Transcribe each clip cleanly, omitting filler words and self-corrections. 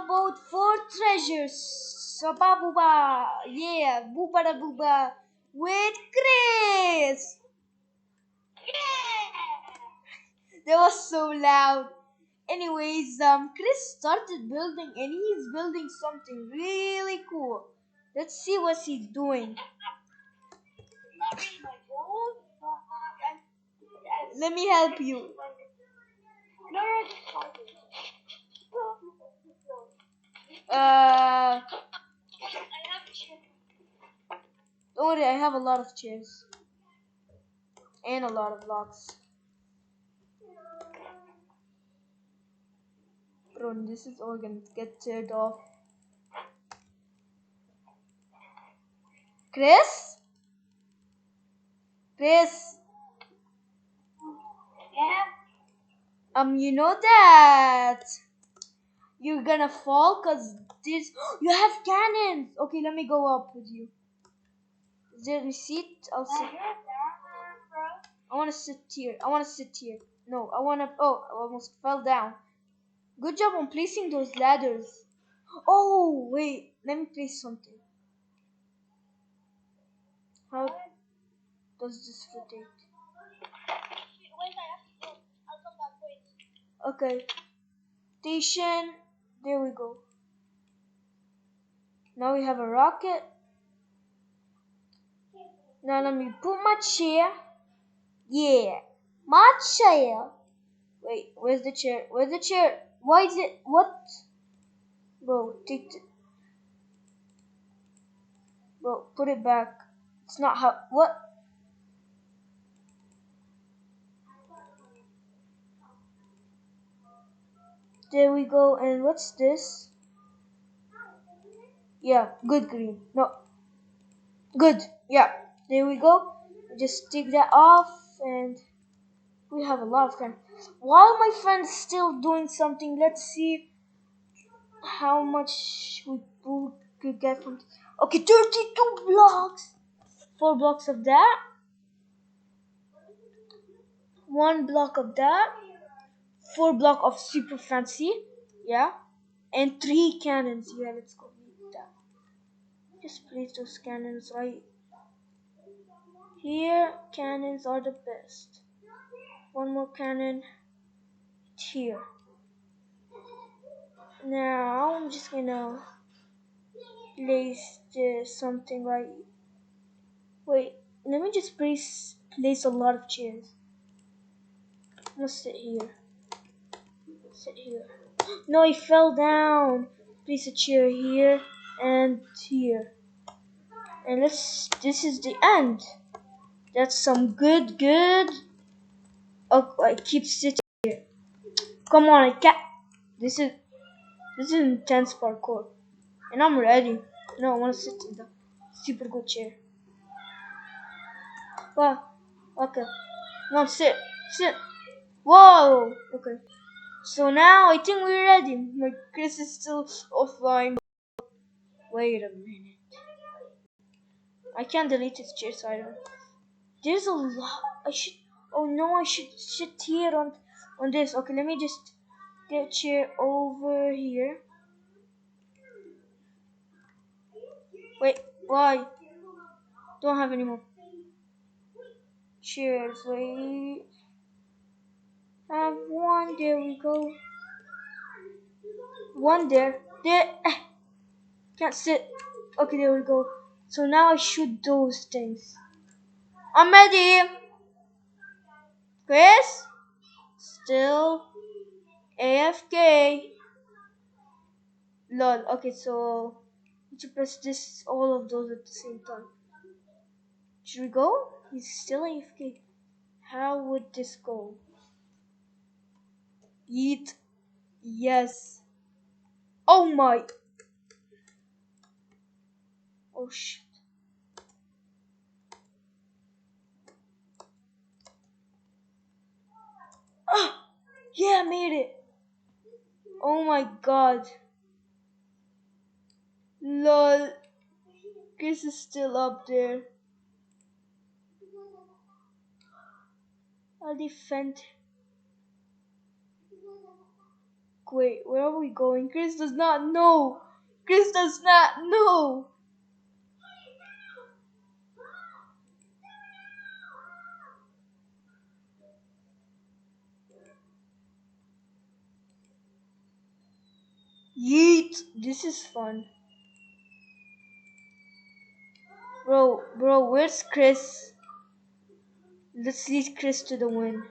about 4 treasures. Saba booba. Yeah, booba da booba. With Chris. That was so loud. Anyways, Chris started building and he's building something really cool. Let's see what he's doing. Let me help you. Uh, don't worry, I have a lot of chairs and a lot of blocks. Bro, this is all gonna get teared off. Chris? Chris? Yeah. You know that you're gonna fall cause this you have cannons. Okay, let me go up with you. Is there a seat? I'll sit. I wanna sit here. I wanna sit here. No, I wanna oh, I almost fell down. Good job on placing those ladders. Oh wait, let me place something. How does this rotate? Okay. Station. There we go. Now we have a rocket. Now let me put my chair. Yeah. My chair. Wait, where's the chair? Where's the chair? Why is it what? Bro, bro, put it back. It's not how what? There we go. And what's this? Yeah, good green. No. Good. Yeah. There we go. Just take that off and we have a lot of time. While my friend's still doing something, let's see how much we could get from. Okay, 32 blocks. 4 blocks of that. 1 block of that. 4 block of super fancy. Yeah. And 3 cannons. Yeah, let's go with that. Just place those cannons right here. Cannons are the best. 1 more cannon here. Now I'm just gonna place something right. Wait, let me just place a lot of chairs. I'm gonna sit here. Sit here. No, he fell down. Place a chair here and here. And this is the end. That's some good. Oh, I keep sitting here. Come on, I can't. This is intense parkour. And I'm ready. No, I wanna sit in the super good chair. Wow. Okay. No, sit. Whoa. Okay. So now I think we're ready. My Chris is still offline. Wait a minute. I can't delete his chair, so I don't. There's a lot. I should. Oh no, I should sit here on this. Okay, let me just get a chair over here. Wait, why? Don't have any more chairs. Wait. I have one. There we go. One there. There. Can't sit. Okay, there we go. So now I shoot those things. I'm ready. Chris? Still AFK. Lol. Okay, so you should press this, all of those at the same time. Should we go? He's still AFK. How would this go? Yeet. Yes. Oh my. Oh shit. Ah! Yeah, I made it. Oh my god. Lol. Chris is still up there. I'll defend. Wait, where are we going? Chris does not know. Chris does not know. Yeet! This is fun. Bro, where's Chris? Let's lead Chris to the win.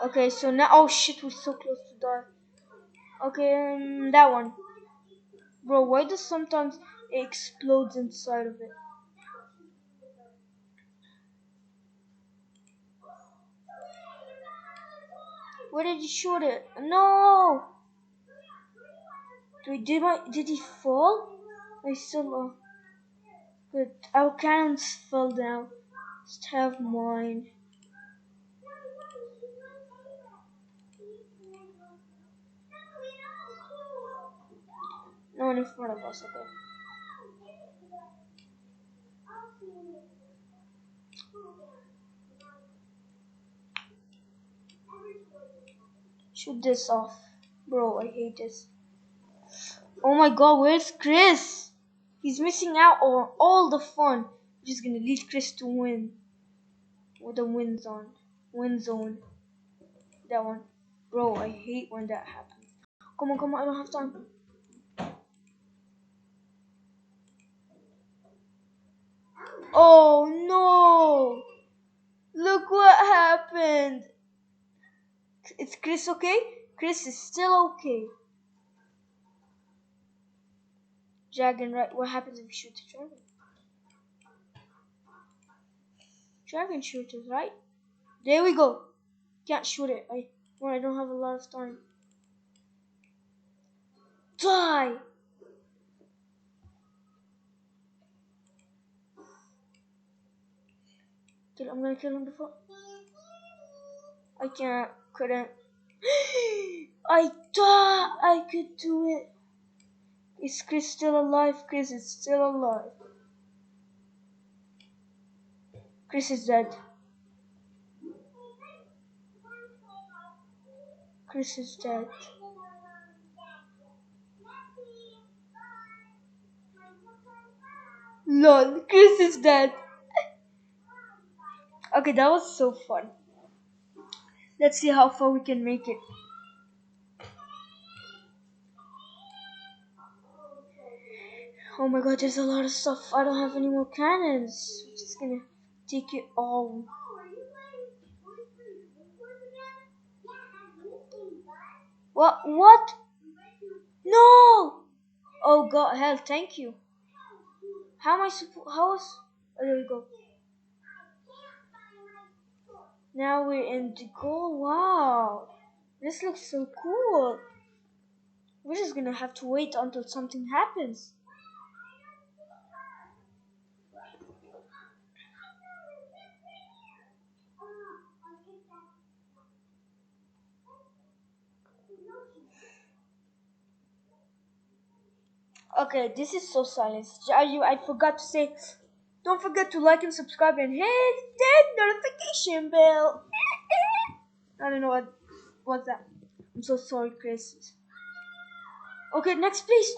Okay, so now, oh shit, we're so close to die. Okay, that one. Bro, why does sometimes it explodes inside of it? Where did he shoot it? No! Did he fall? I still good. Our cannons fell down. Just have mine. No one in front of us, okay. Shoot this off. Bro, I hate this. Oh my god, where's Chris? He's missing out on all the fun. I'm just gonna leave Chris to win. With the win zone. Win zone. That one. Bro, I hate when that happens. Come on, I don't have time. Oh no! Look what happened! Is Chris okay? Chris is still okay. Dragon, right? What happens if you shoot the dragon? Dragon shooters, right? There we go. Can't shoot it. I don't have a lot of time. Die! I'm gonna kill him before. I couldn't. I thought I could do it. Is Chris still alive? Chris is still alive. Chris is dead. Chris is dead. Lol, Chris is dead. Okay, that was so fun. Let's see how far we can make it. Oh my god, there's a lot of stuff. I don't have any more cannons. I'm just gonna take it all. What? No! Oh god, hell, thank you. How am I supposed? Oh, there we go. Now we're in the goal. Wow, this looks so cool. We're just gonna have to wait until something happens. Okay, this is so silent. I forgot to say, don't forget to like and subscribe and hit that notification bell. I don't know what's that. I'm so sorry, Chris. Okay, next please.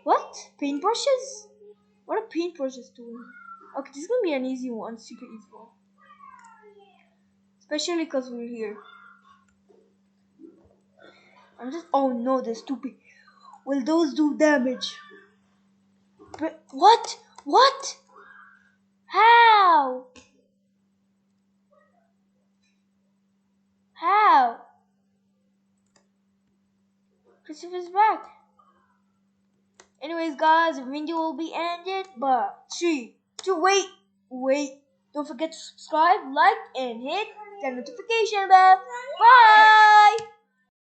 What? Paintbrushes? What are paintbrushes doing? Okay, this is gonna be an easy one, super easy one. Especially because we're here. Oh no, they're stupid. Will those do damage? But what? How? Christopher's back. Anyways, guys, the video will be ended. But 3, 2, wait. Don't forget to subscribe, like, and hit the notification bell. Bye.